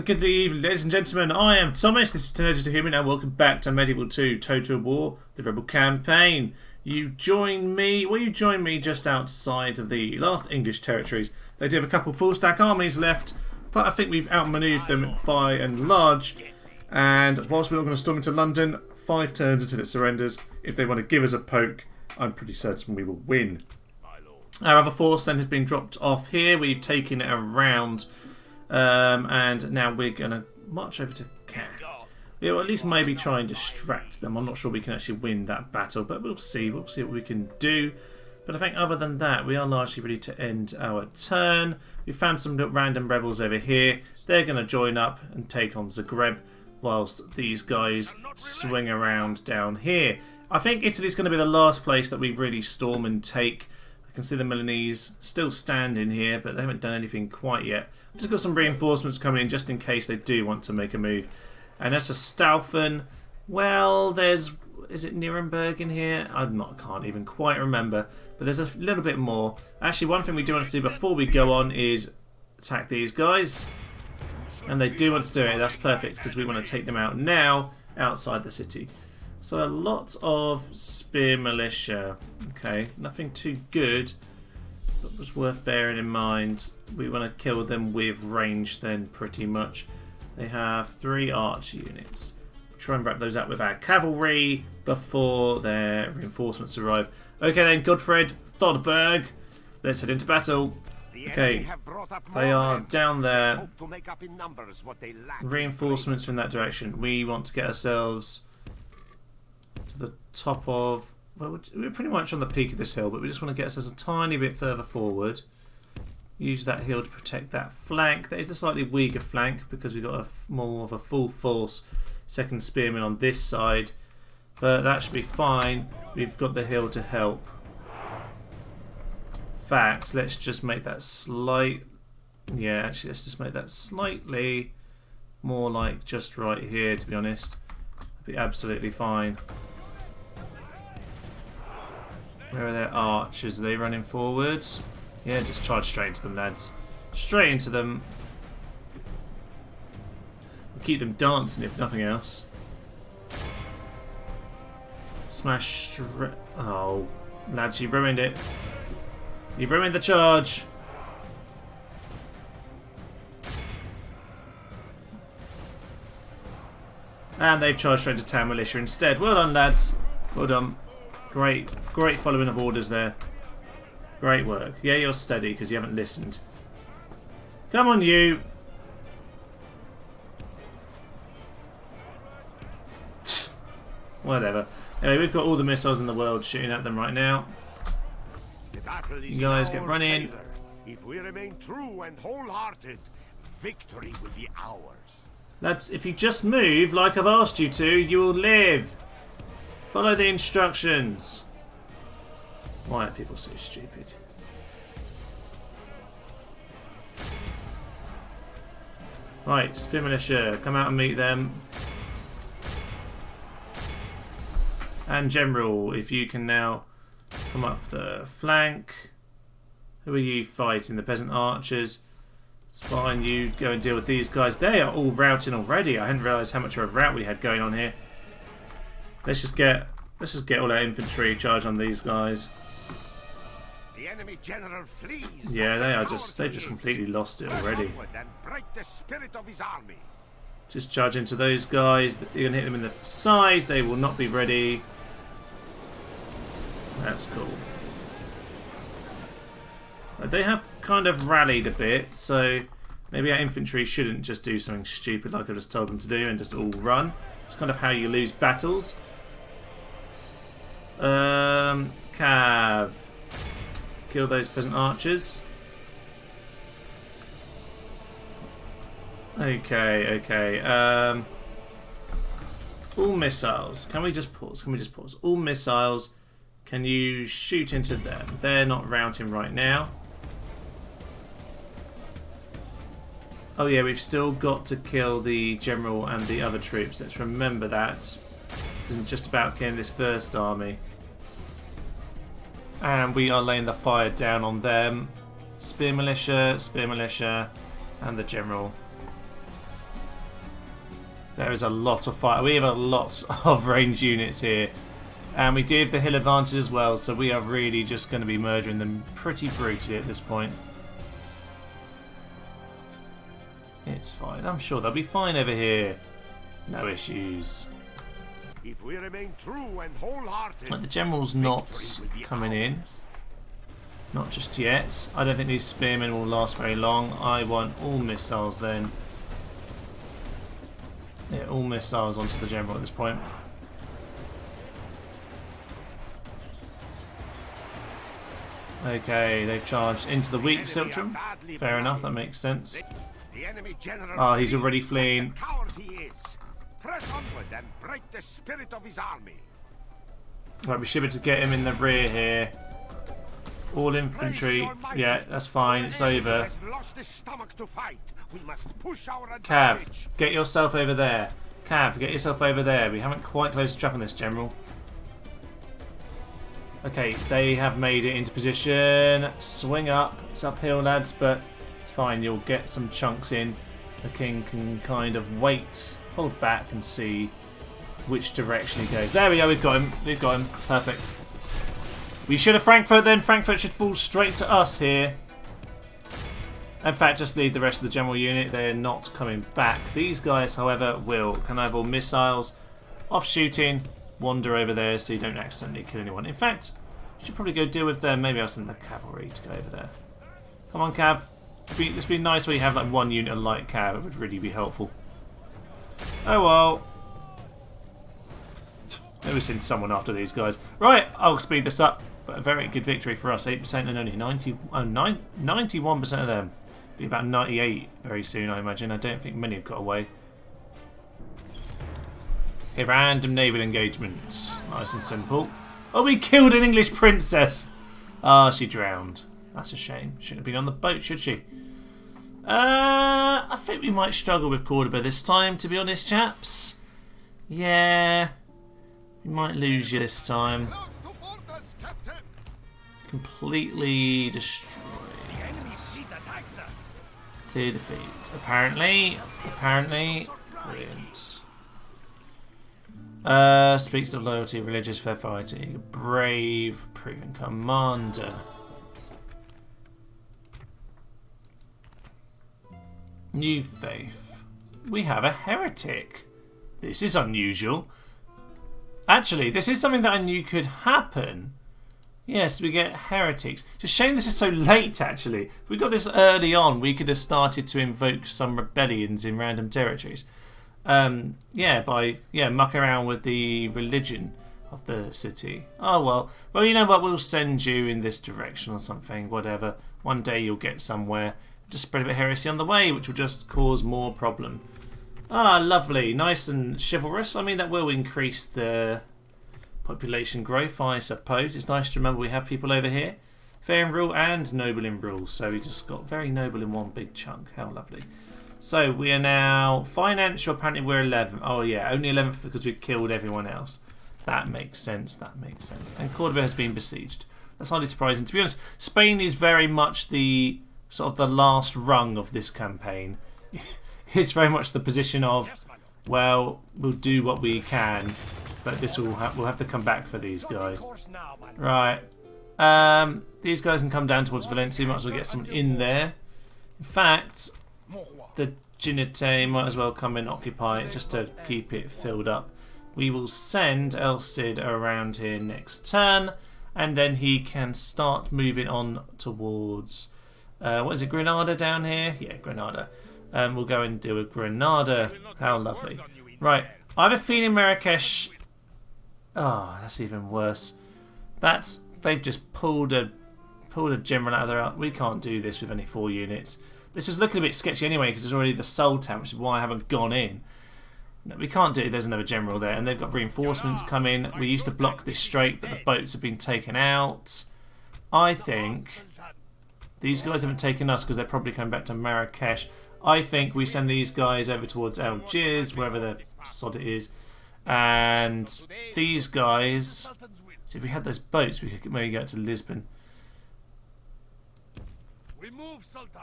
Good evening, ladies and gentlemen. I am Thomas. This is Teenagers to Human, and welcome back to Medieval 2 Total War, the Rebel campaign. You join me just outside of the last English territories. They do have a couple full stack armies left, but I think we've outmaneuvered them by and large. And whilst we're not going to storm into London, 5 turns until it surrenders. If they want to give us a poke, I'm pretty certain we will win. Our other force then has been dropped off here. We've taken it around. And now we're going to march over to Cat. We'll at least maybe try and distract them. I'm not sure we can actually win that battle, but we'll see. We'll see what we can do. But I think other than that, we are largely ready to end our turn. We found some random rebels over here. They're going to join up and take on Zagreb, whilst these guys swing around down here. I think Italy's going to be the last place that we really storm and take. I can see the Milanese still standing here, but they haven't done anything quite yet. I've just got some reinforcements coming in just in case they do want to make a move. And as for Staufen, well, is it Nuremberg in here? I can't even quite remember, but there's a little bit more. Actually, one thing we do want to do before we go on is attack these guys. And they do want to do it. That's perfect, because we want to take them out now outside the city. So a lot of spear militia. Okay, nothing too good, but was worth bearing in mind. We want to kill them with range then, pretty much. They have 3 archer units. Try and wrap those up with our cavalry before their reinforcements arrive. Okay then, Godfred, Thorberg, let's head into battle. Okay, they are down there. Reinforcements from that direction. We want to get ourselves to the top of... Well, we're pretty much on the peak of this hill, but we just want to get ourselves a tiny bit further forward. Use that hill to protect that flank. That is a slightly weaker flank because we've got more of a full force second spearman on this side. But that should be fine. We've got the hill to help. In fact, let's just make that slight... Yeah, actually, let's just make that slightly more like just right here, to be honest. That'd be absolutely fine. Where are their archers? Are they running forwards? Yeah, just charge straight into them, lads. Straight into them. We'll keep them dancing, if nothing else. Smash straight... Oh, lads, you've ruined it. You've ruined the charge. And they've charged straight to town militia instead. Well done, lads. Well done. Great following of orders there. Great work. Yeah, you're steady because you haven't listened. Come on, you. Whatever. Anyway, we've got all the missiles in the world shooting at them right now. You guys get running. If we remain true and wholehearted, victory will be ours. Lads, if you just move like I've asked you to, you will live. Follow the instructions. Why are people so stupid? Right, spear militia, come out and meet them. And general, if you can now come up the flank. Who are you fighting? The peasant archers. It's fine, you go and deal with these guys. They are all routing already. I hadn't realised how much of a rout we had going on here. Let's just get all our infantry charged on these guys. The enemy general flees. Yeah, they've just completely lost it already. Just charge into those guys. You're gonna hit them in the side. They will not be ready. That's cool. They have kind of rallied a bit, so maybe our infantry shouldn't just do something stupid like I just told them to do and just all run. It's kind of how you lose battles. Cav. Kill those peasant archers. Okay. All missiles. Can we just pause? All missiles. Can you shoot into them? They're not routing right now. Oh yeah, we've still got to kill the general and the other troops. Let's remember that. This isn't just about killing this first army. And we are laying the fire down on them. Spear militia, and the general. There is a lot of fire. We have a lot of range units here. And we do have the hill advantage as well, so we are really just going to be murdering them pretty brutally at this point. It's fine. I'm sure they'll be fine over here. No issues. If we remain true and wholehearted, Like the general's not coming in. Not just yet. I don't think these spearmen will last very long. I want all missiles then. Yeah, all missiles onto the general at this point. Okay, they've charged into the weak Siltrum. Fair enough, that makes sense. Oh, he's already fleeing. Press onward and break the spirit of his army. Right, we should be able to get him in the rear here. All infantry. Yeah, that's fine. It's over. Cav, get yourself over there. Cav, get yourself over there. We haven't quite closed the trap on this, General. Okay, they have made it into position. Swing up. It's uphill, lads, but it's fine. You'll get some chunks in. The king can kind of wait, hold back, and see which direction he goes. There we go. We've got him. We've got him. Perfect. We should have Frankfurt then. Frankfurt should fall straight to us here. In fact, just leave the rest of the general unit. They're not coming back. These guys, however, will. Can I have all missiles? Off shooting. Wander over there so you don't accidentally kill anyone. In fact, you should probably go deal with them. Maybe I'll send the cavalry to go over there. Come on, Cav. This would be nice where you have like one unit of light Cav. It would really be helpful. Oh well. Maybe send someone after these guys. Right, I'll speed this up. But a very good victory for us. 8% and only 91% of them. Be about 98 very soon, I imagine. I don't think many have got away. Okay, random naval engagement. Nice and simple. Oh, we killed an English princess. Ah, she drowned. That's a shame. Shouldn't have been on the boat, should she? I think we might struggle with Cordoba this time, to be honest, chaps. Yeah. We might lose you this time. Completely destroyed. Clear defeat. Apparently. Brilliant. Speaks of loyalty, religious, fair fighting, brave, proven commander. New faith. We have a heretic. This is unusual. Actually, this is something that I knew could happen. Yes, we get heretics. It's a shame this is so late, actually. If we got this early on, we could have started to invoke some rebellions in random territories. Muck around with the religion of the city. Oh, well. Well, you know what? We'll send you in this direction or something, whatever. One day you'll get somewhere. Just spread a bit of heresy on the way, which will just cause more problem. Ah, lovely. Nice and chivalrous. I mean, that will increase the population growth, I suppose. It's nice to remember we have people over here. Fair in rule and noble in rule. So we just got very noble in one big chunk. How lovely. So we are now financial. Apparently we're 11. Oh yeah, only 11th because we've killed everyone else. That makes sense. That makes sense. And Cordoba has been besieged. That's hardly surprising. To be honest, Spain is very much the sort of the last rung of this campaign. It's very much the position of, well, we'll do what we can, but this will we'll have to come back for these guys. Right. These guys can come down towards Valencia. Might as well get some in there. In fact, the Ginite might as well come and occupy it just to keep it filled up. We will send El Cid around here next turn, and then he can start moving on towards what is it, Granada down here? Yeah, Granada. We'll go and deal with Granada. How lovely. Right, I have a feeling Marrakesh. Oh, that's even worse. They've just pulled a general out of their. We can't do this with only 4 units. This was looking a bit sketchy anyway because there's already the Sultan, which is why I haven't gone in. No, we can't do it. There's another general there, and they've got reinforcements coming. We used to block this straight, but the boats have been taken out. I think these guys haven't taken us because they're probably coming back to Marrakesh. I think we send these guys over towards Algiers, wherever the sod it is, and these guys. See, if we had those boats, we could maybe go to Lisbon.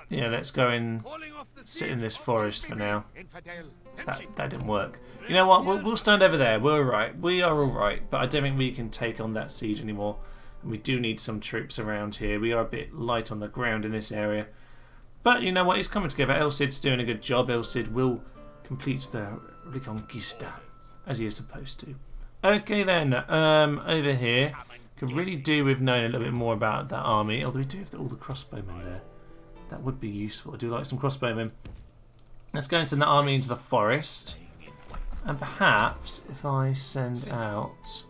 Yeah, let's go and sit in this forest for now. That didn't work. You know what? We'll stand over there. We're alright. We are alright, but I don't think we can take on that siege anymore. And we do need some troops around here. We are a bit light on the ground in this area. But you know what? It's coming together. El Cid's doing a good job. El Cid will complete the Reconquista as he is supposed to. Okay then, over here, could really do with knowing a little bit more about that army. Although we do have all the crossbowmen there. That would be useful. I do like some crossbowmen. Let's go and send the army into the forest. And perhaps if I send out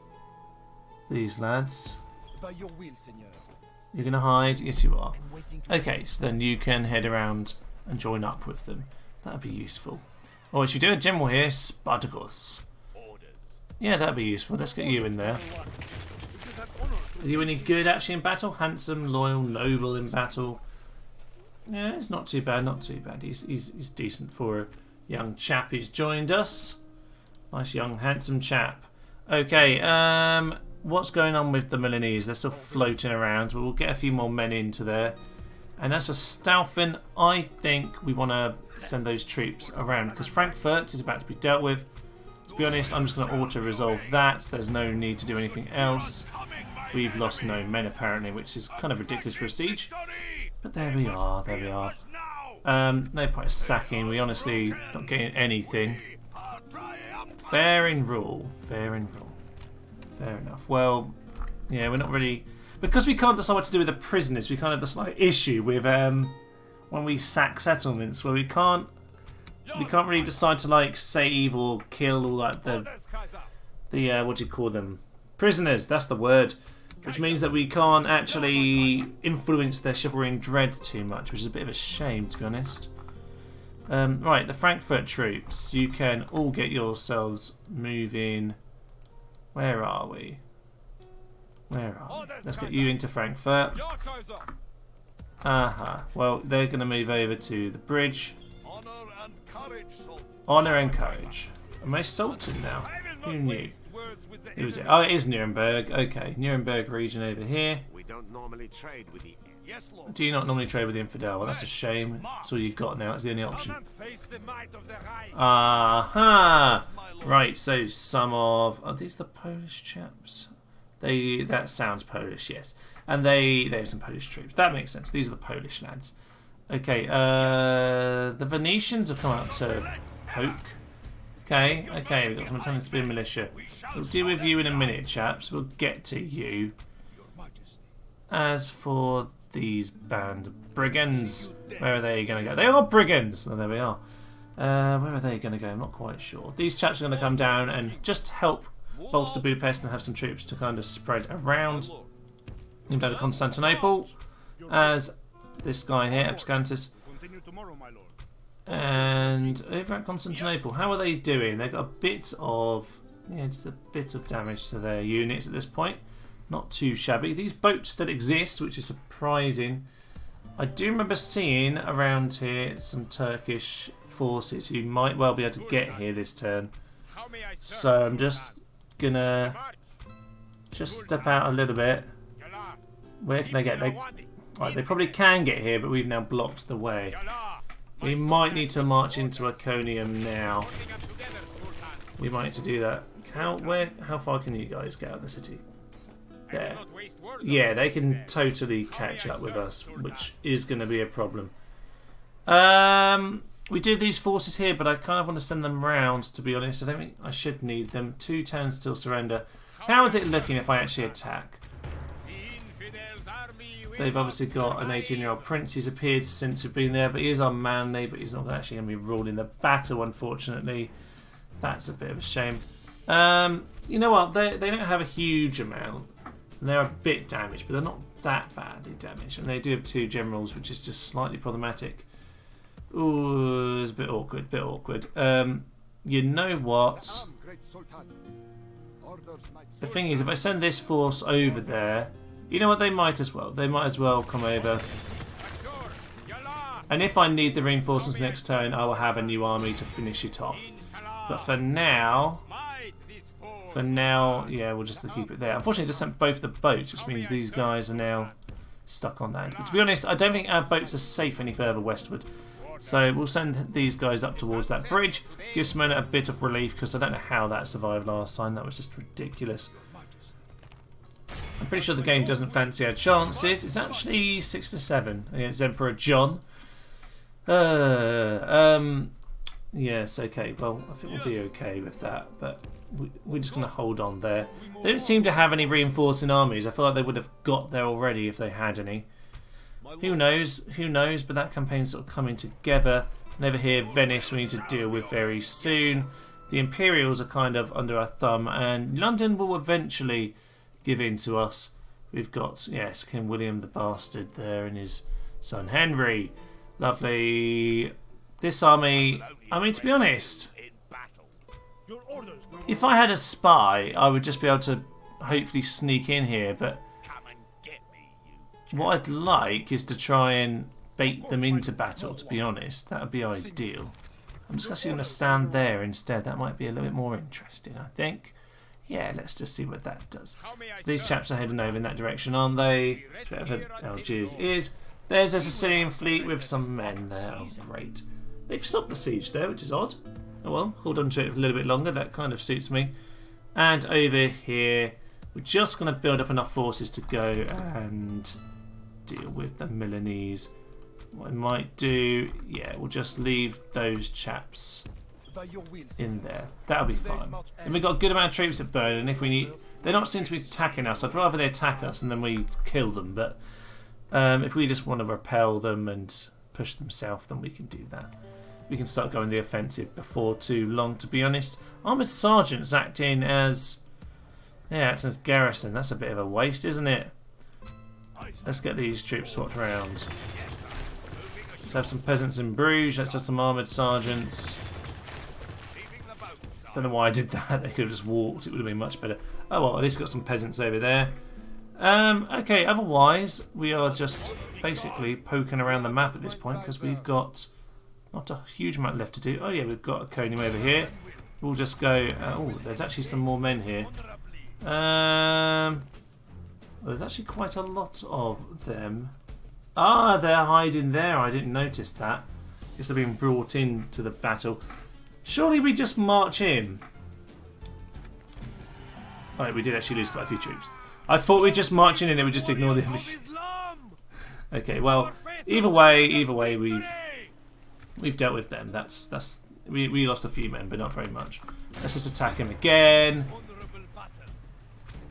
these lads. You're going to hide? Yes, you are. Okay, so then you can head around and join up with them. That would be useful. Or should we do a general here? Spartacus. Yeah, that would be useful. Let's get you in there. Are you any good actually in battle? Handsome, loyal, noble in battle. Yeah, it's not too bad, not too bad. He's decent for a young chap who's joined us. Nice young handsome chap. Okay, what's going on with the Milanese? They're still floating around, but we'll get a few more men into there. And as for Staufen, I think we want to send those troops around because Frankfurt is about to be dealt with. To be honest, I'm just going to auto-resolve that. There's no need to do anything else. We've lost no men apparently, which is kind of ridiculous for a siege. But there we are, there we are. No point sacking, we honestly not getting anything. Fair in rule, fair in rule. Fair enough. Well, yeah, we're not really... Because we can't decide what to do with the prisoners, we kind of have the slight issue with when we sack settlements, where we can't really decide to like save or kill all like the what do you call them? Prisoners, that's the word. Which means that we can't actually influence their chivalry and dread too much, which is a bit of a shame, to be honest. Right, the Frankfurt troops, you can all get yourselves moving. Where are we? Where are we? Let's get you into Frankfurt. Aha. Well, they're going to move over to the bridge. Honour and courage. Am I Sultan now? Who knew? Who was it? Oh, it is Nuremberg. Okay, Nuremberg region over here. We don't normally trade with the... Yes, Lord. Do you not normally trade with the infidel? Well, that's a shame. That's all you've got now. It's the only option. Aha! Right, so some of... Are these the Polish chaps? That sounds Polish, yes. And they have some Polish troops. That makes sense. These are the Polish lads. Okay, the Venetians have come out to poke. Okay, we've got some Italian spear militia. We'll deal with you in a minute, chaps. We'll get to you. As for these band of brigands, where are they going to go? They are brigands! Oh, there we are. Where are they going to go? I'm not quite sure. These chaps are going to come down and just help bolster Budapest and have some troops to kind of spread around. Invade Constantinople. As this guy here, Abscantus. And over at Constantinople, how are they doing? They've got a bit of, just a bit of damage to their units at this point. Not too shabby. These boats still exist, which is surprising. I do remember seeing around here some Turkish forces who might well be able to get here this turn. So I'm just gonna step out a little bit. Where can they get? Right, they probably can get here, but we've now blocked the way. We might need to march into Iconium now. We might need to do that. How far can you guys get out of the city? There. Yeah, they can totally catch up with us, which is going to be a problem. We do these forces here, but I kind of want to send them round, to be honest. I don't think I should need them. 2 towns still surrender. How is it looking if I actually attack? They've obviously got an 18-year-old prince who's appeared since we've been there, but he is unmanly, but he's not actually going to be ruling the battle, unfortunately. That's a bit of a shame. You know what? They don't have a huge amount. And they're a bit damaged, but they're not that badly damaged. And they do have 2 generals, which is just slightly problematic. Ooh, it's a bit awkward, you know what? The thing is, if I send this force over there, you know what, they might as well come over. And if I need the reinforcements next turn, I will have a new army to finish it off. But for now, yeah, we'll just keep it there. Unfortunately, I just sent both the boats, which means these guys are now stuck on that. But to be honest, I don't think our boats are safe any further westward. So we'll send these guys up towards that bridge. Give some men a bit of relief because I don't know how that survived last time. That was just ridiculous. I'm pretty sure the game doesn't fancy our chances. It's actually 6-7 against Emperor John. Yes, okay. Well, I think we'll be okay with that. But we're just going to hold on there. They don't seem to have any reinforcing armies. I feel like they would have got there already if they had any. Who knows? Who knows? But that campaign's sort of coming together. And over here, Venice we need to deal with very soon. The Imperials are kind of under our thumb. And London will eventually give in to us. We've got, yes, King William the Bastard there and his son Henry. Lovely. This army, I mean, to be honest, if I had a spy, I would just be able to hopefully sneak in here. But what I'd like is to try and bait them into battle, to be honest. That would be ideal. I'm just actually going to stand there instead. That might be a little bit more interesting, I think. Yeah, let's just see what that does. So these chaps are heading over in that direction, aren't they? Whatever Algiers is. There's a Sicilian fleet with some men there. Oh, great. They've stopped the siege there, which is odd. Oh well, hold on to it a little bit longer. That kind of suits me. And over here, we're just going to build up enough forces to go and deal with the Milanese. What I might do, yeah, we'll just leave those chaps in there. That'll be fine. And we've got a good amount of troops at Bern, and if we need... They don't seem to be attacking us. I'd rather they attack us and then we kill them, but if we just want to repel them and push them south, then we can do that. We can start going the offensive before too long, to be honest. Armoured Sergeants acting as... Yeah, acting as garrison. That's a bit of a waste, isn't it? Let's get these troops swapped around. Let's have some peasants in Bruges. Let's have some armoured sergeants. Don't know why I did that. They could have just walked. It would have been much better. Oh well, at least got some peasants over there. Okay, otherwise we are just basically poking around the map at this point because we've got not a huge amount left to do. Oh yeah, we've got Iconium over here. We'll just go... oh, there's actually some more men here. Well, there's actually quite a lot of them. Ah, they're hiding there. I didn't notice that. I guess they're being brought into the battle. Surely we just march in. Oh, we did actually lose quite a few troops. I thought we'd just march in and it would just ignore the... Okay, well, either way, we've dealt with them. We lost a few men, but not very much. Let's just attack him again.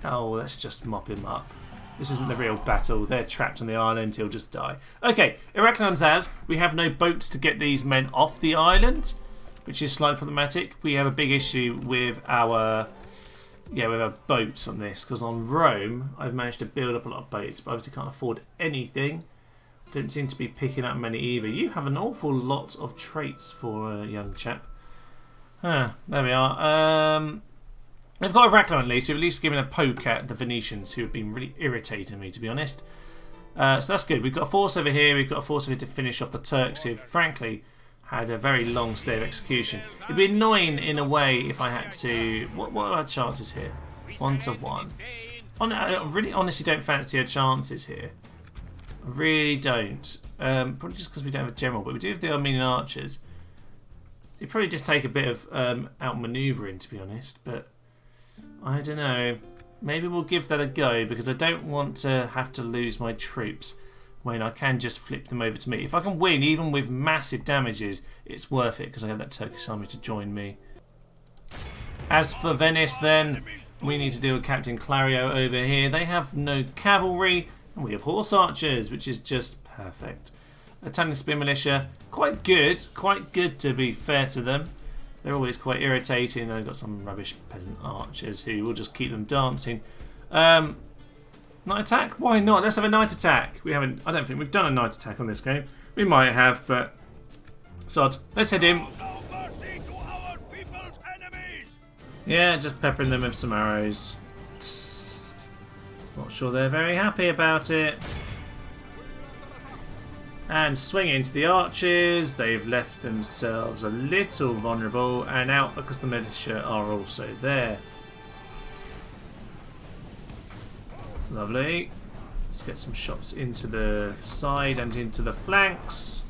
Oh, let's just mop him up. This isn't the real battle. They're trapped on the island. He'll just die. Okay, Heraklion says we have no boats to get these men off the island, which is slightly problematic. We have a big issue with our boats on this, because on Rome I've managed to build up a lot of boats, but obviously can't afford anything. Don't seem to be picking up many either. You have an awful lot of traits for a young chap. There we are. We've got Heraklion at least, who've at least given a poke at the Venetians, who have been really irritating me, to be honest. So that's good. We've got a force over here. We've got a force over here to finish off the Turks, who frankly had a very long stay of execution. It'd be annoying in a way if I had to... What are our chances here? 1-1. I really honestly don't fancy our chances here. I really don't. Probably just because we don't have a general, but we do have the Armenian archers. It'd probably just take a bit of outmanoeuvring, to be honest, but I don't know. Maybe we'll give that a go, because I don't want to have to lose my troops when I can just flip them over to me. If I can win, even with massive damages, it's worth it, because I have that Turkish army to join me. As for Venice, then, we need to deal with Captain Clario over here. They have no cavalry, and we have horse archers, which is just perfect. Italian Spear Militia, quite good to be fair to them. They're always quite irritating. They've got some rubbish peasant archers who will just keep them dancing. Night attack? Why not? Let's have a night attack. I don't think we've done a night attack on this game. We might have, but sod. Let's head in. Yeah, just peppering them with some arrows. Not sure they're very happy about it. And swing into the archers. They've left themselves a little vulnerable, and out because the militia are also there. Lovely. Let's get some shots into the side and into the flanks.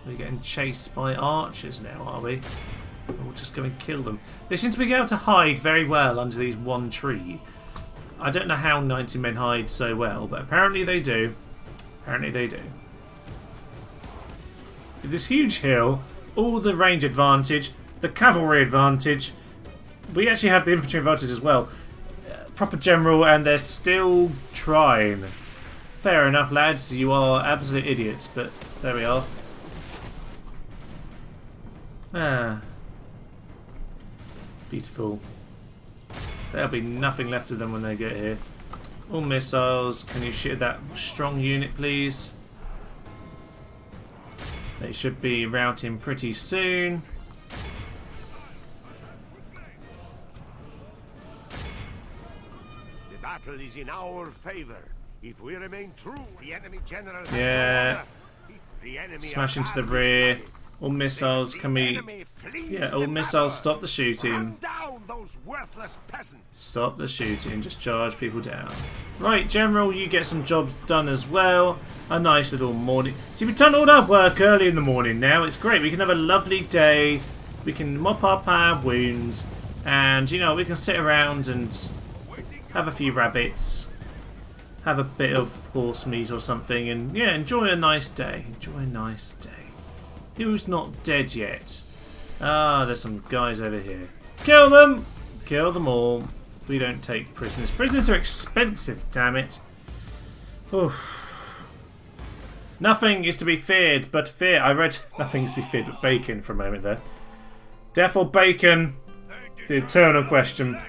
We're getting chased by archers now, are we? We'll just go and kill them. They seem to be able to hide very well under these one tree. I don't know how 90 men hide so well, but apparently they do. Apparently they do. This huge hill, all the range advantage, the cavalry advantage. We actually have the infantry advantage as well. Proper general, and they're still trying. Fair enough, lads. You are absolute idiots, but there we are. Ah. Beautiful. There'll be nothing left of them when they get here. All missiles. Can you shoot that strong unit, please? They should be routing pretty soon. The battle is in our favor. If we remain true, the enemy general. Yeah. The enemy Smash into the rear. All missiles, can we... Yeah, all missiles, stop the shooting. Down those worthless peasants. Stop the shooting, just charge people down. Right, General, you get some jobs done as well. A nice little morning. See, we've done all our work early in the morning now. It's great. We can have a lovely day. We can mop up our wounds. And, you know, we can sit around and have a few rabbits. Have a bit of horse meat or something. And, yeah, enjoy a nice day. Enjoy a nice day. Who's not dead yet? Ah, there's some guys over here. Kill them! Kill them all. We don't take prisoners. Prisoners are expensive, damn it. Oof. Nothing is to be feared but fear. I read nothing is to be feared but bacon for a moment there. Death or bacon? The eternal question.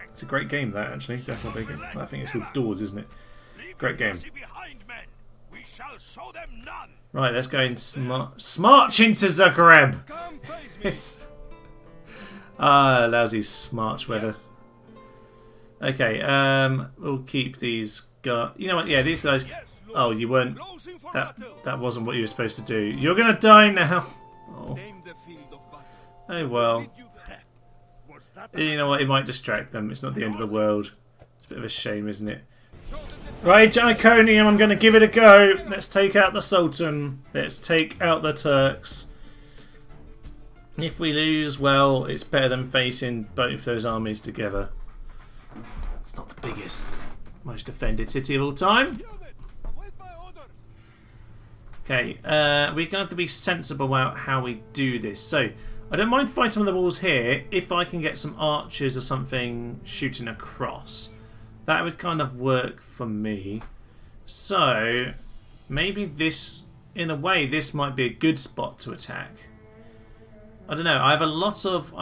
It's a great game, that, actually. Death or bacon. I think it's called Doors, isn't it? Great game. Right, let's go and Smarching to Zagreb. Yes. Ah, lousy Smarch weather. Okay, we'll keep these guys. You know what? Yeah, these guys. Oh, you weren't. That wasn't what you were supposed to do. You're gonna die now. Oh, oh well. You know what? It might distract them. It's not the end of the world. It's a bit of a shame, isn't it? Right, Iconium, I'm going to give it a go. Let's take out the Sultan. Let's take out the Turks. If we lose, well, it's better than facing both those armies together. It's not the biggest, most defended city of all time. Okay, we're going to have to be sensible about how we do this. So, I don't mind fighting on the walls here if I can get some archers or something shooting across. That would kind of work for me. So maybe this, in a way, this might be a good spot to attack. I don't know. I have a lot of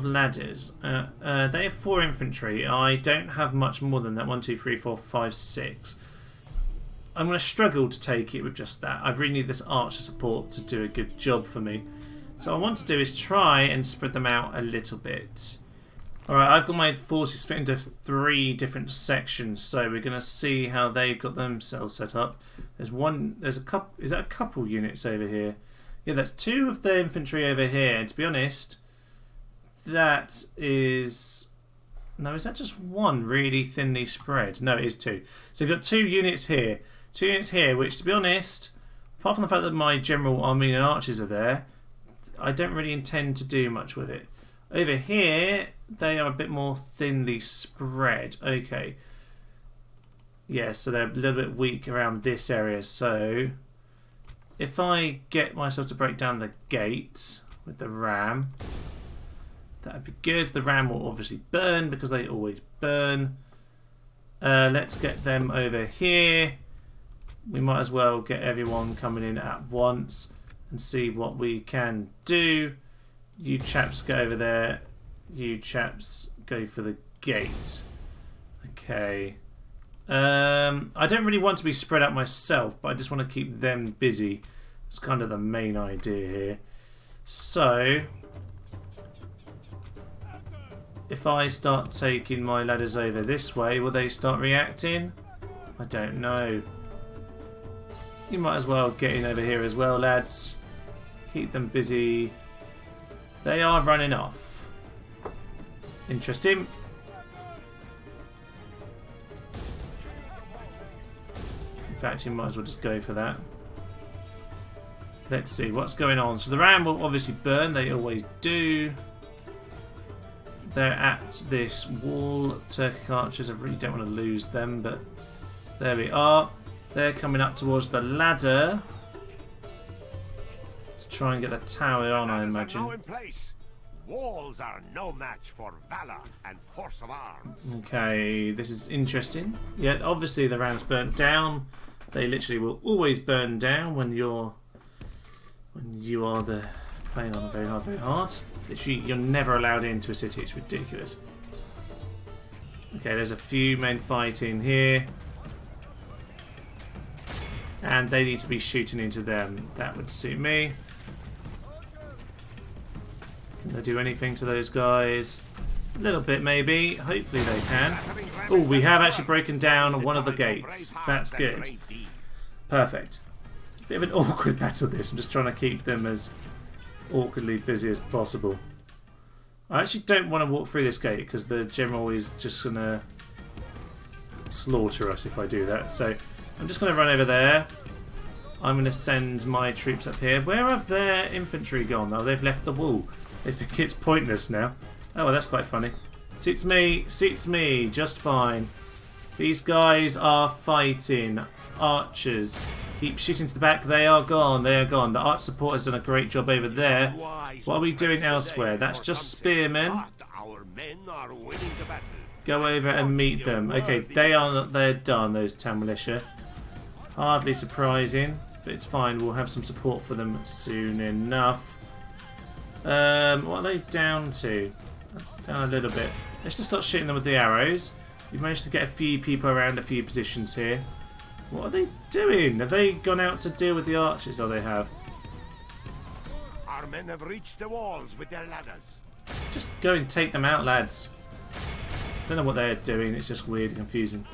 ladders. They have 4 infantry. I don't have much more than that. 1, 2, 3, 4, 5, 6. I'm going to struggle to take it with just that. I really need this archer support to do a good job for me. So what I want to do is try and spread them out a little bit. Alright, I've got my forces split into 3 different sections, so we're going to see how they've got themselves set up. There's a couple, is that a couple units over here? Yeah, that's 2 of the infantry over here, and to be honest, that is... No, is that just 1 really thinly spread? No, it is 2. So we've got 2 units here. 2 units here, which to be honest, apart from the fact that my general Armenian archers are there, I don't really intend to do much with it. Over here, they are a bit more thinly spread. Okay. Yeah, so they're a little bit weak around this area. So, if I get myself to break down the gate with the ram, that would be good. The ram will obviously burn because they always burn. Let's get them over here. We might as well get everyone coming in at once and see what we can do. You chaps go over there. You chaps go for the gate. Okay. I don't really want to be spread out myself, but I just want to keep them busy. It's kind of the main idea here. So, if I start taking my ladders over this way, will they start reacting? I don't know. You might as well get in over here as well, lads. Keep them busy. They are running off. Interesting. fact, you might as well just go for that. Let's see what's going on. So the ram will obviously burn. They always do. They're at this wall. Turkic archers. I really don't want to lose them, but there we are. They're coming up towards the ladder to try and get the tower on, I imagine. Now in place. Walls are no match for valor and force of arms. Okay, this is interesting. Yeah, obviously the ram's burnt down. They literally will always burn down when you are playing on very hard. Literally, you're never allowed into a city. It's ridiculous. Okay, there's a few men fighting here. And they need to be shooting into them. That would suit me. Can they do anything to those guys? A little bit, maybe. Hopefully they can. Oh, we have actually broken down one of the gates. That's good. Perfect. Bit of an awkward battle, this. I'm just trying to keep them as awkwardly busy as possible. I actually don't want to walk through this gate because the general is just going to slaughter us if I do that. So I'm just going to run over there. I'm going to send my troops up here. Where have their infantry gone? Oh, they've left the wall. They think it's pointless now. Oh, well, that's quite funny. Suits me just fine. These guys are fighting. Archers. Keep shooting to the back. They are gone. They are gone. The arch support has done a great job over there. What are we doing elsewhere? That's just spearmen. Go over and meet them. Okay, they're done, those town militia. Hardly surprising, but it's fine. We'll have some support for them soon enough. What are they down to? Down a little bit. Let's just start shooting them with the arrows. We've managed to get a few people around a few positions here. What are they doing? Have they gone out to deal with the archers? Oh, they have. Our men have reached the walls with their ladders. Just go and take them out, lads. Don't know what they're doing. It's just weird and confusing.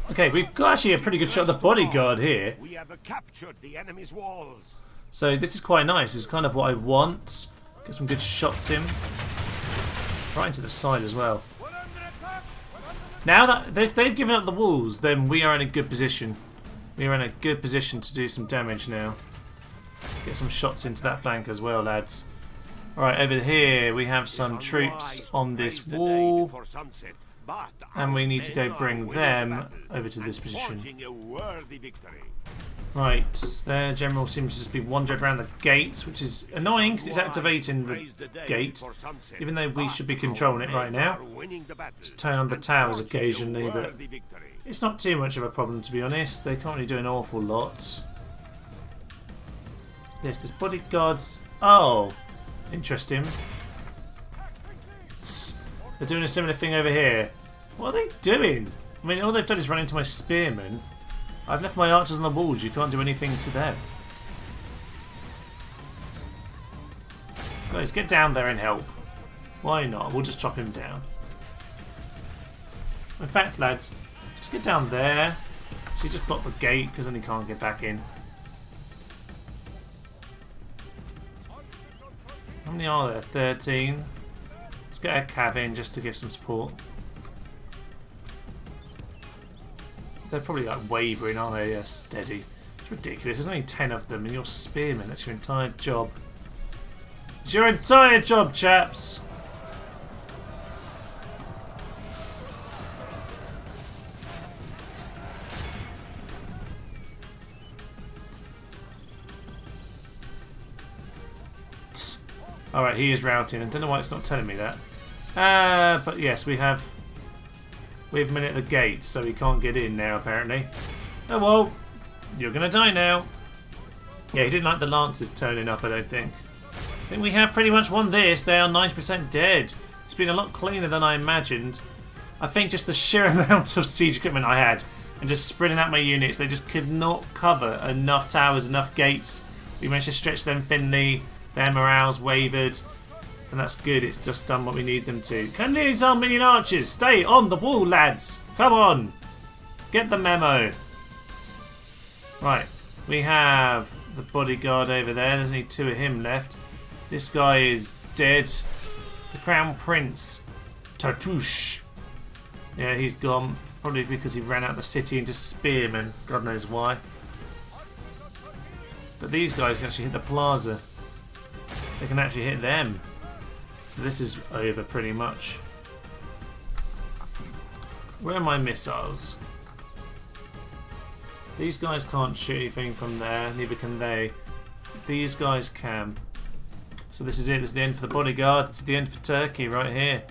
Okay, we've got actually a pretty good shot of the bodyguard here. We have captured the enemy's walls. So this is quite nice. This is kind of what I want. Get some good shots in. Right into the side as well. Now that they've given up the walls, then we are in a good position. We are in a good position to do some damage now. Get some shots into that flank as well, lads. Alright, over here we have some troops on this wall. And we need to go bring them over to this position. Right, their general seems to just be wandered around the gates, which is annoying because it's activating the gate, even though we should be controlling it right now. Just turn on the towers occasionally, but it's not too much of a problem, to be honest. They can't really do an awful lot. This bodyguards. Oh, interesting. They're doing a similar thing over here. What are they doing? I mean, all they've done is run into my spearmen. I've left my archers on the walls. You can't do anything to them. Guys, get down there and help. Why not? We'll just chop him down. In fact, lads, just get down there. See, just block the gate because then he can't get back in. How many are there? 13. Let's get a cav in just to give some support. They're probably like wavering, aren't they? Yeah, steady. It's ridiculous. There's only 10 of them and you're spearmen. That's your entire job. It's your entire job, chaps! Alright, he is routing. I don't know why it's not telling me that. But yes, we have men at the gates, so he can't get in now, apparently. Oh well, you're going to die now. Yeah, he didn't like the Lancers turning up, I don't think. I think we have pretty much won this. They are 90% dead. It's been a lot cleaner than I imagined. I think just the sheer amount of siege equipment I had and just spreading out my units, they just could not cover enough towers, enough gates. We managed to stretch them thinly. Their morale's wavered. And that's good, it's just done what we need them to. Can these Armenian archers stay on the wall, lads? Come on! Get the memo. Right, we have the bodyguard over there. There's only 2 of him left. This guy is dead. The Crown Prince, Tatouche. Yeah, he's gone. Probably because he ran out the city into spearmen. God knows why. But these guys can actually hit the plaza. They can actually hit them. So this is over pretty much. Where are my missiles? These guys can't shoot anything from there, neither can they. These guys can. So this is it, this is the end for the bodyguard, this is the end for Turkey right here.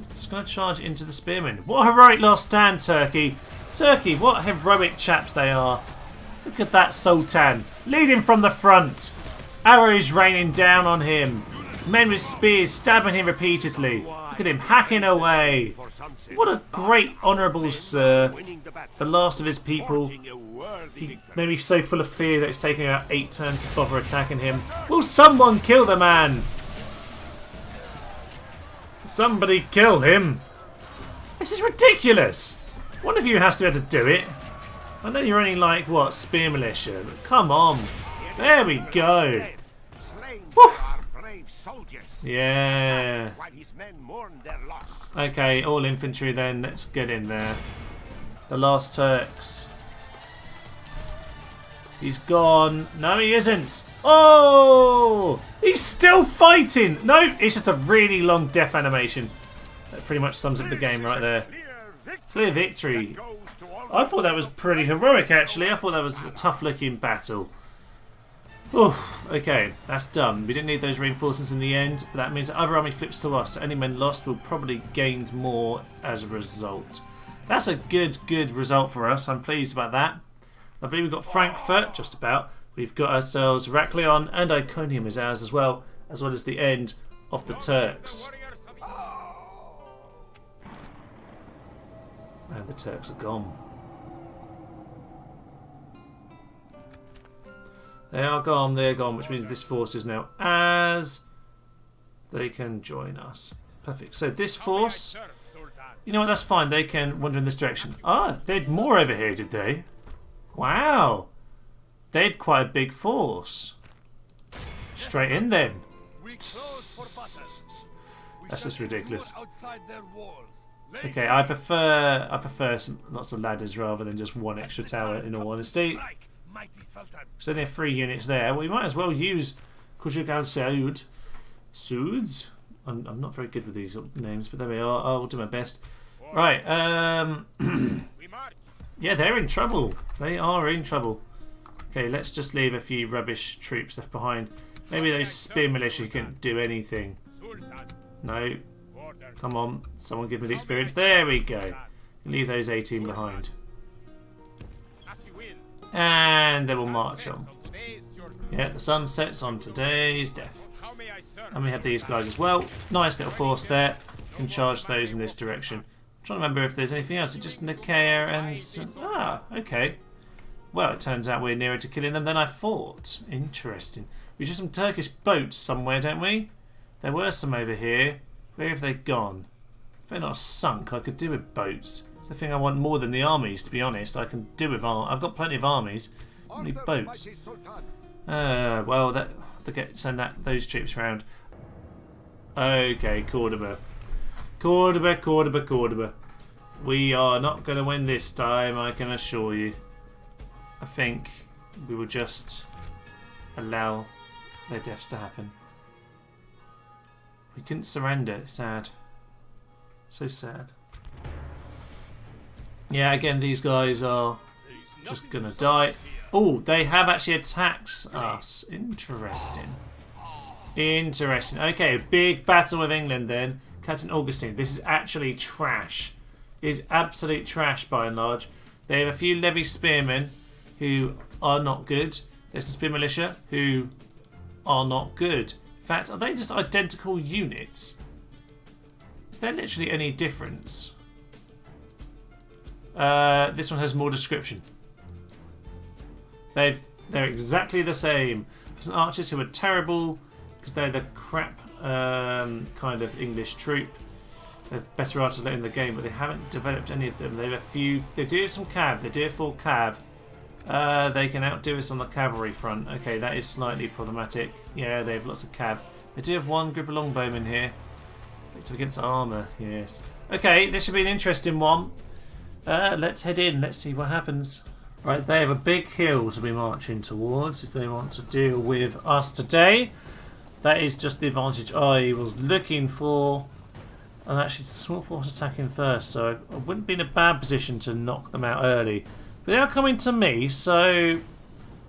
Just going to charge into the spearmen. What a heroic last stand, Turkey! Turkey, what heroic chaps they are. Look at that Sultan, leading from the front. Arrows raining down on him. Men with spears stabbing him repeatedly. Look at him hacking away. What a great honourable sir. The last of his people. He may be so full of fear that it's taking about 8 turns to bother attacking him. Will someone kill the man? Somebody kill him. This is ridiculous. One of you has to be able to do it. I know you're only like, what, spear militia, but come on. There we go. Woof. Yeah. Okay, all infantry then. Let's get in there. The last Turks. He's gone. No, he isn't. Oh! He's still fighting. No, it's just a really long death animation. That pretty much sums up the game right there. Clear victory. I thought that was pretty heroic, actually. I thought that was a tough-looking battle. Oof, okay, that's done. We didn't need those reinforcements in the end, but that means that other army flips to us. So any men lost will probably gained more as a result. That's a good result for us. I'm pleased about that. I believe we've got Frankfurt, just about. We've got ourselves Heraklion, and Iconium is ours as well as the end of the Turks. And the Turks are gone. They are gone, which means this force is now as they can join us. Perfect. So this force, you know what, that's fine. They can wander in this direction. Ah, they had more over here, did they? Wow. They had quite a big force. Straight in then. That's just ridiculous. Okay, I prefer lots of ladders rather than just one extra tower, in all honesty. So there are 3 units there. Well, we might as well use Kushuk al-Saud. Suuds? I'm not very good with these names, but there we are. I'll do my best. Right. Yeah, they're in trouble. They are in trouble. Okay, let's just leave a few rubbish troops left behind. Maybe those spear militia can't do anything. No. Come on. Someone give me the experience. There we go. Leave those 18 behind. And they will march on. Yeah, the sun sets on today's death. And we have these guys as well. Nice little force there. Can charge those in this direction. I'm trying to remember if there's anything else. It's just Nicaea and... Ah, okay. Well, it turns out we're nearer to killing them than I thought. Interesting. We just have some Turkish boats somewhere, don't we? There were some over here. Where have they gone? If they're not sunk, I could do with boats. It's the thing I want more than the armies, to be honest. I can do with I've got plenty of armies. I need boats. Well, send those troops round. Okay, Cordoba. Cordoba. We are not going to win this time, I can assure you. I think we will just allow their deaths to happen. We couldn't surrender. Sad. So sad. Yeah, again, these guys are just going to die. Oh, they have actually attacked us. Interesting. Okay, a big battle with England then. Captain Augustine. This is actually trash. It is absolute trash by and large. They have a few levy spearmen who are not good. There's some spear militia who are not good. In fact, are they just identical units? Is there literally any difference? This one has more description. They're exactly the same. Some archers who are terrible because they're the crap kind of English troop. They're better archers in the game, but they haven't developed any of them. They have a few. They do have some cav. They do have full cav. They can outdo us on the cavalry front. Okay, that is slightly problematic. Yeah, they have lots of cav. They do have one group of longbowmen here. Against armour, yes. Okay, this should be an interesting one. Let's head in. Let's see what happens. Right, they have a big hill to be marching towards if they want to deal with us today. That is just the advantage I was looking for. And actually, it's a small force attacking first, so I wouldn't be in a bad position to knock them out early. But they are coming to me, so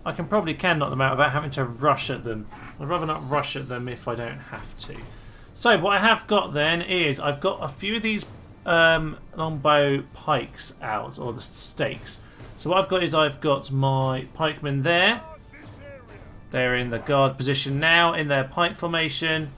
I probably can knock them out without having to rush at them. I'd rather not rush at them if I don't have to. So what I have got then is I've got a few of these longbow pikes out, or the stakes. So what I've got is I've got my pikemen there. They're in the guard position now, in their pike formation.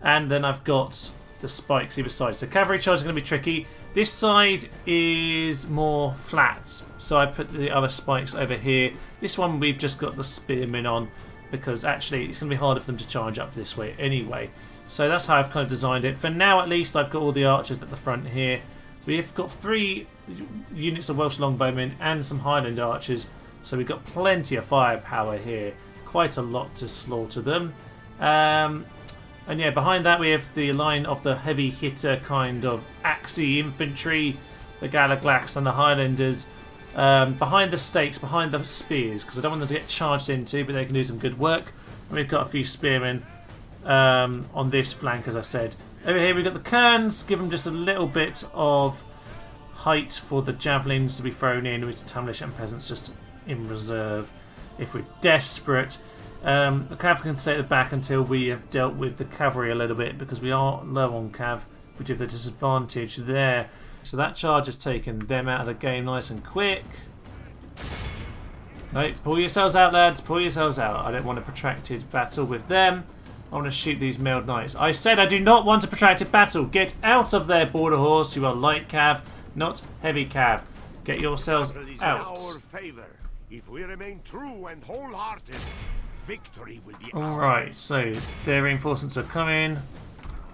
And then I've got the spikes either side. So cavalry charge is going to be tricky. This side is more flat, so I put the other spikes over here. This one we've just got the spearmen on, because actually it's going to be harder for them to charge up this way anyway. So that's how I've kind of designed it. For now at least I've got all the archers at the front here. We've got 3 units of Welsh longbowmen and some Highland archers, so we've got plenty of firepower here. Quite a lot to slaughter them. And yeah, behind that we have the line of the heavy hitter kind of axey infantry, the Galaglax and the Highlanders. Behind the stakes, behind the spears, because I don't want them to get charged into, but they can do some good work. And we've got a few spearmen on this flank, as I said. Over here we've got the Kerns, give them just a little bit of height for the javelins to be thrown in, with Tamlish and peasants just in reserve if we're desperate. The cav can stay at the back until we have dealt with the cavalry a little bit, because we are low on cav, which have the disadvantage there. So that charge has taken them out of the game nice and quick. No, pull yourselves out, lads, pull yourselves out. I don't want a protracted battle with them. I want to shoot these mailed knights. I said I do not want a protracted battle. Get out of there, border horse. You are light cav, not heavy cav. Get yourselves out. Our favor. If we remain true and wholehearted, victory will be ours. Alright, so their reinforcements are coming.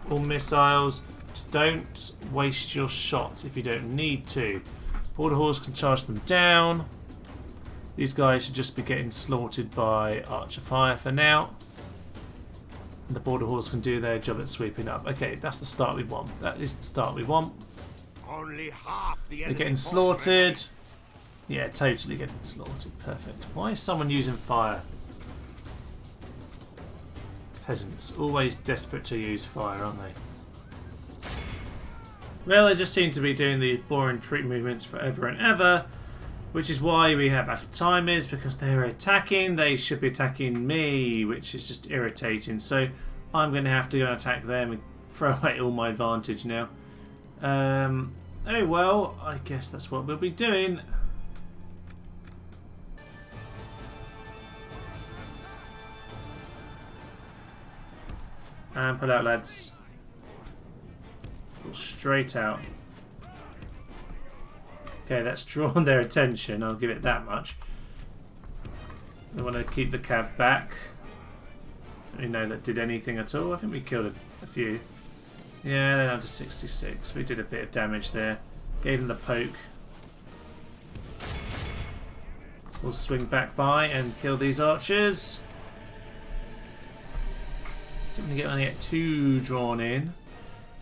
All missiles. Just don't waste your shots if you don't need to. Border horse can charge them down. These guys should just be getting slaughtered by archer fire for now. And the border horse can do their job at sweeping up. Okay, that's the start we want. That is the start we want. Only half the They're getting slaughtered. Yeah, totally getting slaughtered. Perfect. Why is someone using fire? Peasants. Always desperate to use fire, aren't they? Well, they just seem to be doing these boring troop movements forever and ever, which is why we have battle timers, because they're attacking. They should be attacking me, which is just irritating. So I'm going to have to go and attack them and throw away all my advantage now. Oh well, I guess that's what we'll be doing. And pull out, lads. Pull straight out. Okay, that's drawn their attention, I'll give it that much. I want to keep the cav back. Don't really know that did anything at all. I think we killed a few. Yeah, they're down to 66. We did a bit of damage there. Gave them the poke. We'll swing back by and kill these archers. Don't want to get too drawn in.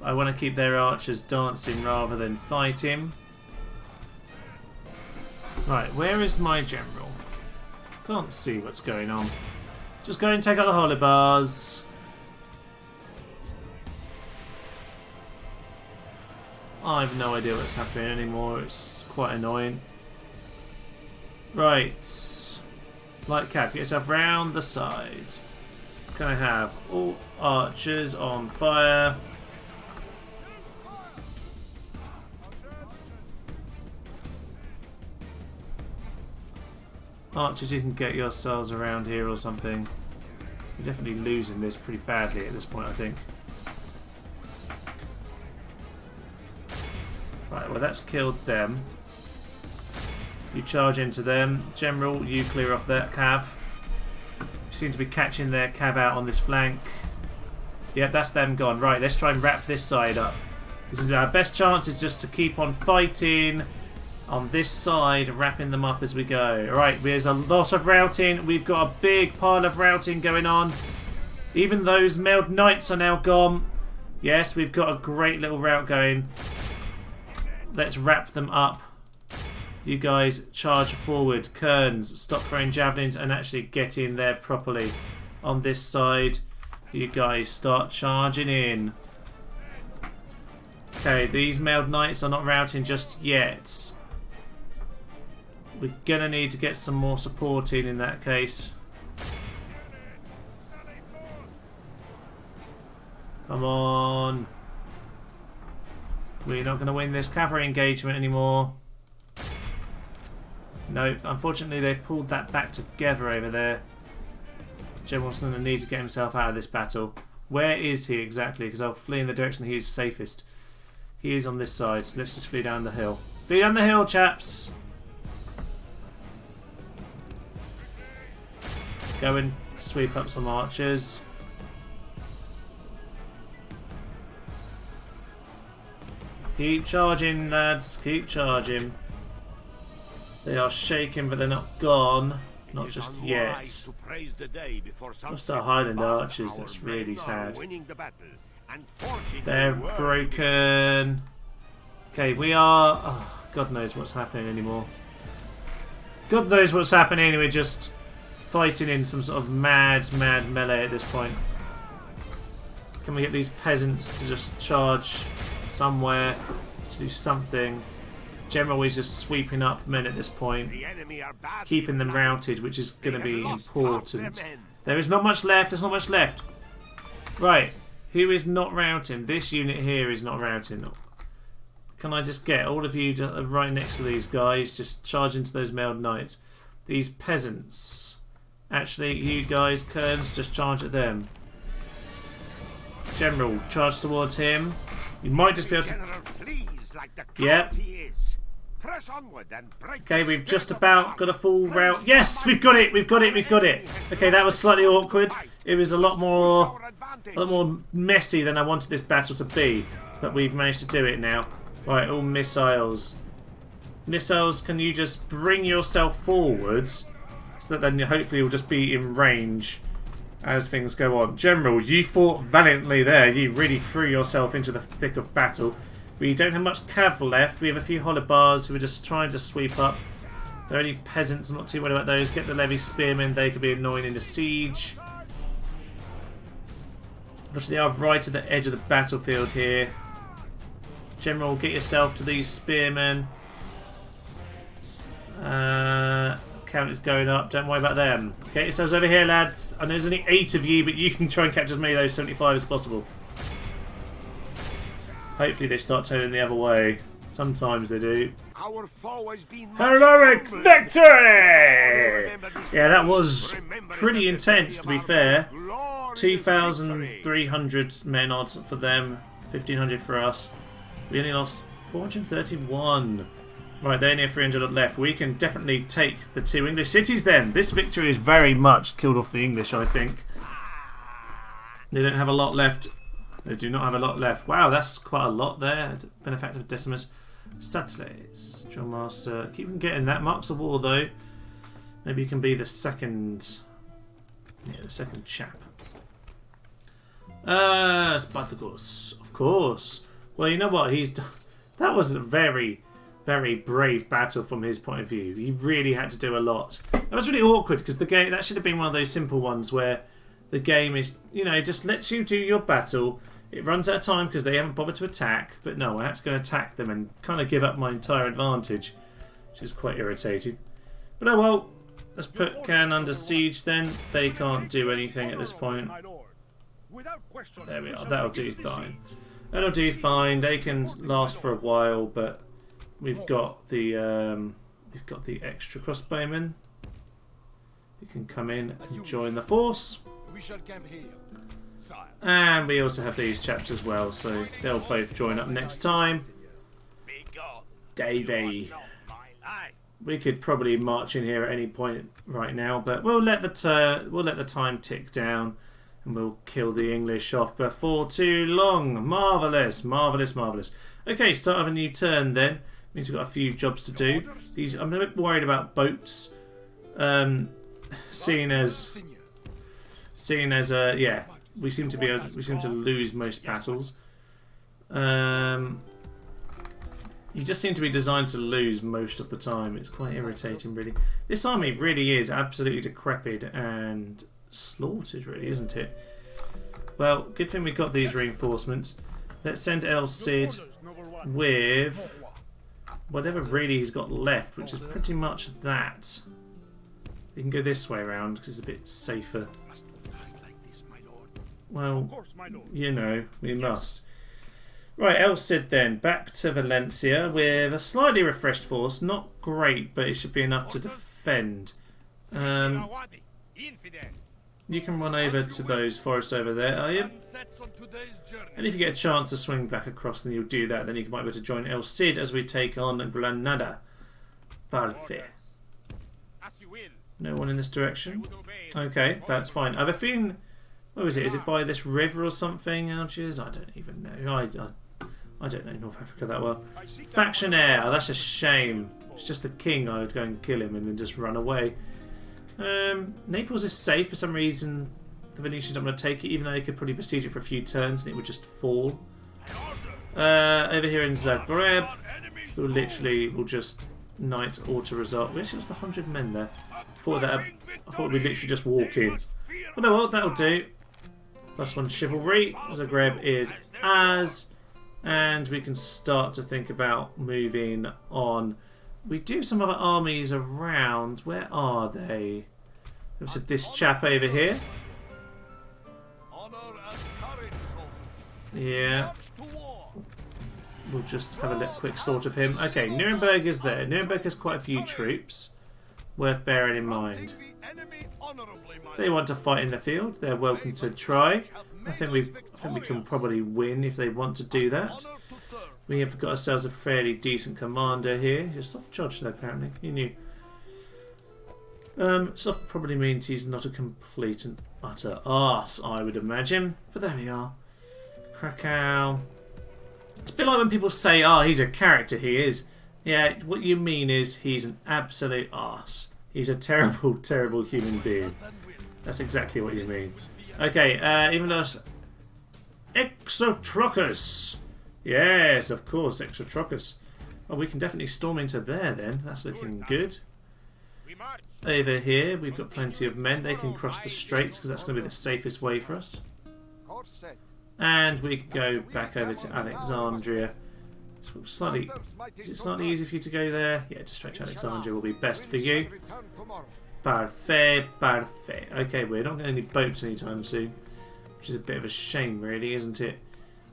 I want to keep their archers dancing rather than fighting. Right, where is my general? Can't see what's going on. Just go and take out the holy bars. I have no idea what's happening anymore. It's quite annoying. Right. Light cap, get yourself round the side. Can I have all archers on fire? Archers, you can get yourselves around here or something. You're definitely losing this pretty badly at this point, I think. Right, well that's killed them. You charge into them. General, you clear off that cav. You seem to be catching their cav out on this flank. Yep, that's them gone. Right, let's try and wrap this side up. This is our best chance, is just to keep on fighting on this side, wrapping them up as we go. Alright, there's a lot of routing. We've got a big pile of routing going on. Even those mailed knights are now gone. Yes, we've got a great little route going. let's wrap them up. You guys charge forward. Kerns, stop throwing javelins and actually get in there properly. On this side, you guys start charging in. Okay, these mailed knights are not routing just yet. We're gonna need to get some more support in that case. Come on. We're not going to win this cavalry engagement anymore. Nope, unfortunately they pulled that back together over there. General's going to need to get himself out of this battle. Where is he exactly? Because I'll flee in the direction he is safest. He is on this side, so let's just flee down the hill. Flee down the hill, chaps! Go and sweep up some archers. Keep charging, lads. Keep charging. They are shaking, but they're not gone. Not just yet. Just our Highland archers. That's really sad. They're broken. Okay, we are... Oh, God knows what's happening anymore. God knows what's happening. We're just fighting in some sort of mad melee at this point. Can we get these peasants to just charge somewhere to do something? General is just sweeping up men at this point, keeping them routed, which is going to be important. There is not much left. There's not much left. Right, who is not routing? This unit here is not routing. Can I just get all of you right next to these guys? Just charge into those mailed knights. These peasants. Actually, you guys, Kerns, just charge at them. General, charge towards him. You might just be able to... Yep. Okay, we've just about got a full route. Yes, we've got it. We've got it. We've got it. Okay, that was slightly awkward. It was a lot more messy than I wanted this battle to be, but we've managed to do it now. Right, all missiles. Missiles, can you just bring yourself forwards so that then hopefully you'll just be in range as things go on. General, you fought valiantly there. You really threw yourself into the thick of battle. We don't have much cav left. We have a few holobars who are just trying to sweep up. There are only peasants. I'm not too worried about those. Get the levy spearmen. They could be annoying in the siege. But they are right at the edge of the battlefield here. General, get yourself to these spearmen. Count is going up. Don't worry about them. Get yourselves over here, lads. I know there's only 8 of you, but you can try and catch as many of those 75 as possible. Hopefully they start turning the other way. Sometimes they do. Heroic victory! Yeah, that was pretty intense, to be fair. 2,300 men odds for them, 1,500 for us. We only lost 431. Right, they only have 300 left. We can definitely take the 2 English cities then. This victory has very much killed off the English, I think. They don't have a lot left. They do not have a lot left. Wow, that's quite a lot there. Benefactor of Decimus. Satellites. Drillmaster. Keep them getting that. Marks of war, though. Maybe you can be the second... Yeah, the second chap. Spartacus. Of course. Well, you know what? That was a very, very brave battle from his point of view. He really had to do a lot. That was really awkward because the game... That should have been one of those simple ones where the game is, you know, just lets you do your battle. It runs out of time because they haven't bothered to attack. But no, I had to go and attack them and kind of give up my entire advantage, which is quite irritating. But oh well. Let's put Cannes under siege then. They can't do anything at this point. There we are. That'll do fine. That'll do fine. They can last for a while, but we've got the extra crossbowmen. You can come in and join the force. And we also have these chaps as well, so they'll both join up next time. Davey. We could probably march in here at any point right now, but we'll let the time tick down, and we'll kill the English off before too long. Marvellous, marvellous, marvellous. Okay, start of a new turn then. Means we've got a few jobs to do. I'm a bit worried about boats, seeing as yeah, we seem to lose most battles. You just seem to be designed to lose most of the time. It's quite irritating, really. This army really is absolutely decrepit and slaughtered, really, isn't it? Well, good thing we've got these reinforcements. Let's send El Cid with whatever really he's got left, which is pretty much that. We can go this way around because it's a bit safer. Well, you know, we must. Right, El Cid then, back to Valencia with a slightly refreshed force. Not great, but it should be enough to defend. You can run over to those forests over there, are you? And if you get a chance to swing back across, then you'll do that. Then you might be able to join El Cid as we take on Granada. Parfait. No one in this direction? Okay, that's fine. I have a feeling... Where is it? Is it by this river or something, Algiers? I don't even know. I don't know North Africa that well. Factionaire. Oh, that's a shame. It's just the king. I would go and kill him and then just run away. Naples is safe for some reason. The Venetians don't want to take it, even though they could probably besiege it for a few turns and it would just fall. Over here in Zagreb, who literally will just knight auto result. We actually lost 100 men there. I thought we'd literally just walk in. But no, well, that'll do. +1 chivalry. Zagreb is as. And we can start to think about moving on. We do have some other armies around. Where are they? We have this chap over here. Yeah. We'll just have a quick sort of him. Okay, Nuremberg is there. Nuremberg has quite a few troops. Worth bearing in mind. They want to fight in the field. They're welcome to try. I think we can probably win if they want to do that. We have got ourselves a fairly decent commander here. He's a soft judge though, apparently. Who knew? Soft probably means he's not a complete and utter arse, I would imagine. But there we are. Krakow. It's a bit like when people say, "Oh, he's a character." He is. Yeah, what you mean is he's an absolute arse. He's a terrible, terrible human being. That's exactly what you mean. Okay, even though Exotrocus. Yes, of course, Exotrocus. Well, we can definitely storm into there then. That's looking good. Over here, we've got plenty of men. They can cross the straits because that's going to be the safest way for us. And we can go back over to Alexandria. Slightly, is it slightly easy for you to go there? Yeah, just straight to Alexandria will be best for you. Parfait, parfait. Okay, we're not going to need boats anytime soon, which is a bit of a shame, really, isn't it?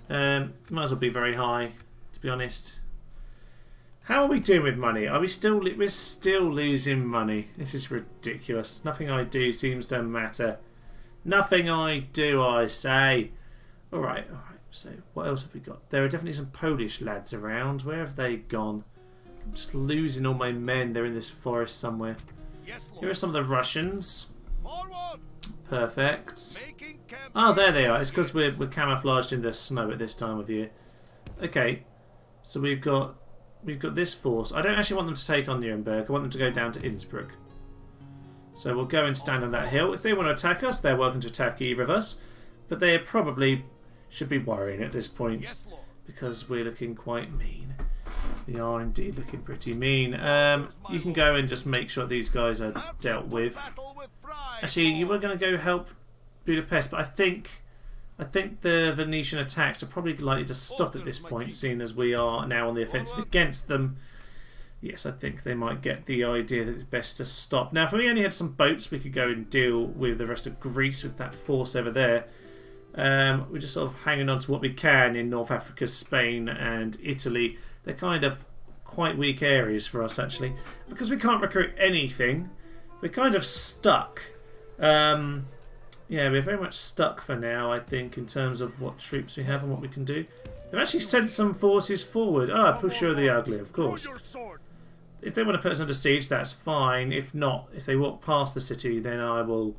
Might as well be very high, to be honest. How are we doing with money? Are we still? We're still losing money. This is ridiculous. Nothing I do seems to matter. Nothing I do, I say. All right, all right. So what else have we got? There are definitely some Polish lads around. Where have they gone? I'm just losing all my men. They're in this forest somewhere. Here are some of the Russians. Perfect. Oh, there they are. It's because we're camouflaged in the snow at this time of year. Okay, so we've got this force. I don't actually want them to take on Nuremberg. I want them to go down to Innsbruck. So we'll go and stand on that hill. If they want to attack us, they're welcome to attack either of us. But they probably should be worrying at this point because we're looking quite mean. We are indeed looking pretty mean. You can go and just make sure these guys are dealt with. Actually, you were going to go help Budapest, but I think the Venetian attacks are probably likely to stop at this point, seeing as we are now on the offensive against them. Yes, I think they might get the idea that it's best to stop. Now, if we only had some boats, we could go and deal with the rest of Greece with that force over there. We're just sort of hanging on to what we can in North Africa, Spain and Italy. They're kind of quite weak areas for us, actually. Because we can't recruit anything, we're kind of stuck. Yeah, we're very much stuck for now, I think, in terms of what troops we have and what we can do. They've actually sent some forces forward. Ah, Pusher the Ugly, of course. If they want to put us under siege, that's fine. If not, if they walk past the city, then I will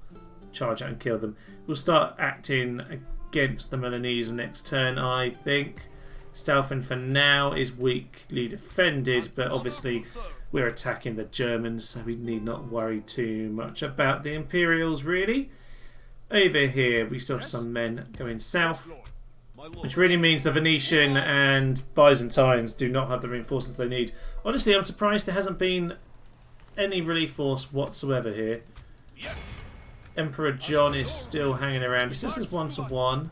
charge out and kill them. We'll start acting against the Milanese next turn, I think. Staufen for now is weakly defended, but obviously we're attacking the Germans, so we need not worry too much about the Imperials, really. Over here, we still have some men going south. Which really means the Venetian and Byzantines do not have the reinforcements they need. Honestly, I'm surprised there hasn't been any relief force whatsoever here. Emperor John is still hanging around. He still says 1-1.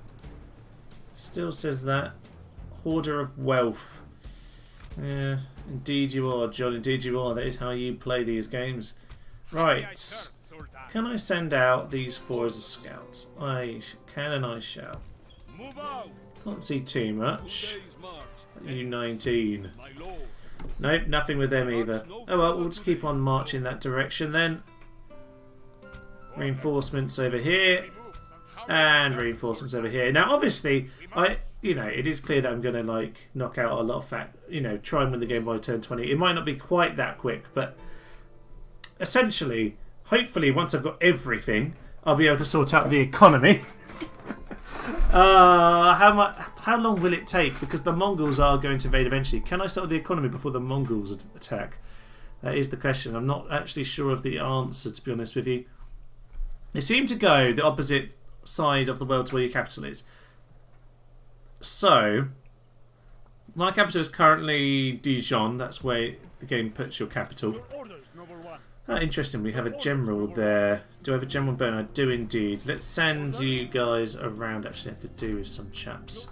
Still says that. Hoarder of wealth. Yeah, indeed you are, John. Indeed you are. That is how you play these games. Right. Can I send out these 4 as a scout? I can and I shall. Can't see too much. U19. Nope, nothing with them either. Oh well, we'll just keep on marching that direction then. Reinforcements over here. And reinforcements over here. Now obviously, it is clear that I'm going to like knock out a lot of try and win the game by turn 20. It might not be quite that quick, but essentially, hopefully once I've got everything, I'll be able to sort out the economy. How long will it take? Because the Mongols are going to invade eventually. Can I sort the economy before the Mongols attack? That is the question. I'm not actually sure of the answer, to be honest with you. They seem to go the opposite side of the world to where your capital is. So, my capital is currently Dijon. That's where the game puts your capital. Interesting, we have a general there. Do I have a general burn? I do indeed. Let's send you guys around. Actually, I could do with some chaps.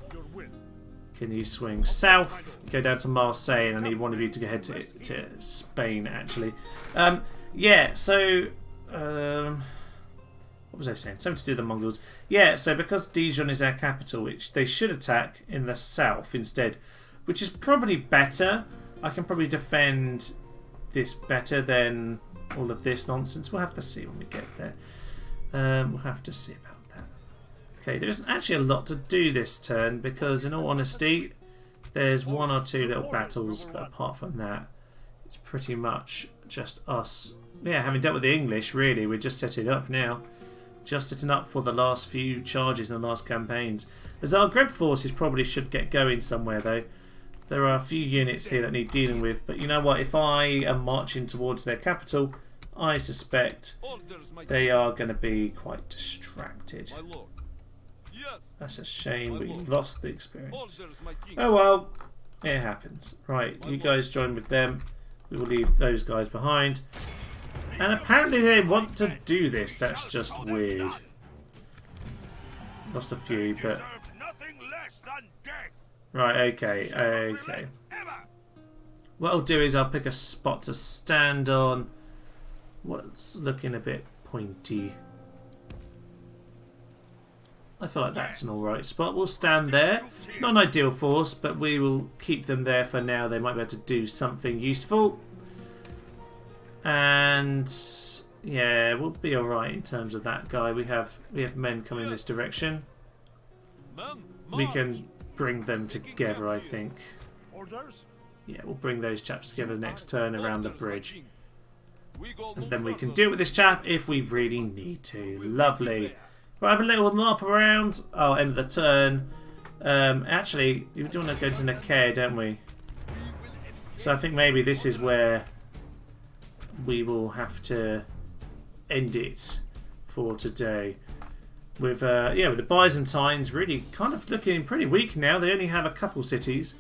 Can you swing south? Go down to Marseille, and I need one of you to go ahead to Spain, actually. Yeah, so... what was I saying? Something to do with the Mongols. Yeah, so because Dijon is our capital, which they should attack in the south instead, which is probably better. I can probably defend this better than all of this nonsense. We'll have to see when we get there. We'll have to see about that. Okay, there isn't actually a lot to do this turn because, in all honesty, there's 1 or 2 little battles, but apart from that, it's pretty much just us. Yeah, having dealt with the English, really, we're just setting up now. Just setting up for the last few charges in the last campaigns. The Zagreb forces probably should get going somewhere, though. There are a few units here that need dealing with, but you know what? If I am marching towards their capital, I suspect they are going to be quite distracted. That's a shame. We lost the experience. Oh well, it happens. Right, you guys join with them. We will leave those guys behind. And apparently they want to do this. That's just weird. Lost a few, but... Right, okay. What I'll do is I'll pick a spot to stand on. What's looking a bit pointy? I feel like that's an alright spot. We'll stand there. Not an ideal force, but we will keep them there for now. They might be able to do something useful. And yeah, we'll be alright in terms of that guy. We have men coming this direction. We can bring them together, I think. Yeah, we'll bring those chaps together next turn around the bridge. And then we can deal with this chap if we really need to. Lovely. We'll have a little mop around. Oh, end of the turn. Actually, we do want to go to Nicaea, don't we? So I think maybe this is where we will have to end it for today. With with the Byzantines really kind of looking pretty weak now. They only have a couple cities.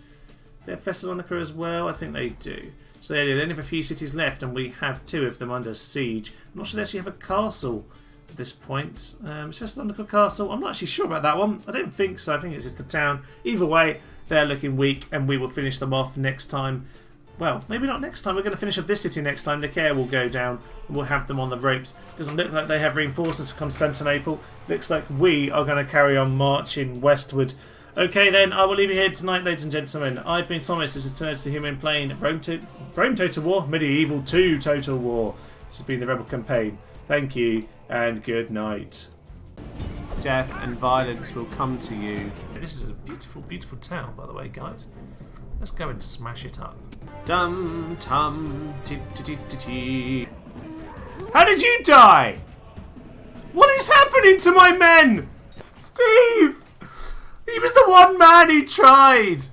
They have Thessalonica as well. I think they do. So they only have a few cities left, and we have 2 of them under siege. I'm not sure they actually have a castle at this point. Is Thessalonica Castle? I'm not actually sure about that one. I don't think so. I think it's just the town. Either way, they're looking weak, and we will finish them off next time. Well, maybe not next time. We're going to finish up this city next time. Nicaea will go down, and we'll have them on the ropes. Doesn't look like they have reinforcements for Constantinople. Looks like we are going to carry on marching westward. Okay then, I will leave you here tonight, ladies and gentlemen. I've been Thomas. This is Turns to Human playing Rome Total War, Medieval 2 Total War. This has been the Rebel Campaign. Thank you, and good night. Death and violence will come to you. This is a beautiful, beautiful town, by the way, guys. Let's go and smash it up. Dum tum ti ti ti ti. How did you die? What is happening to my men? Steve! He was the one man who tried!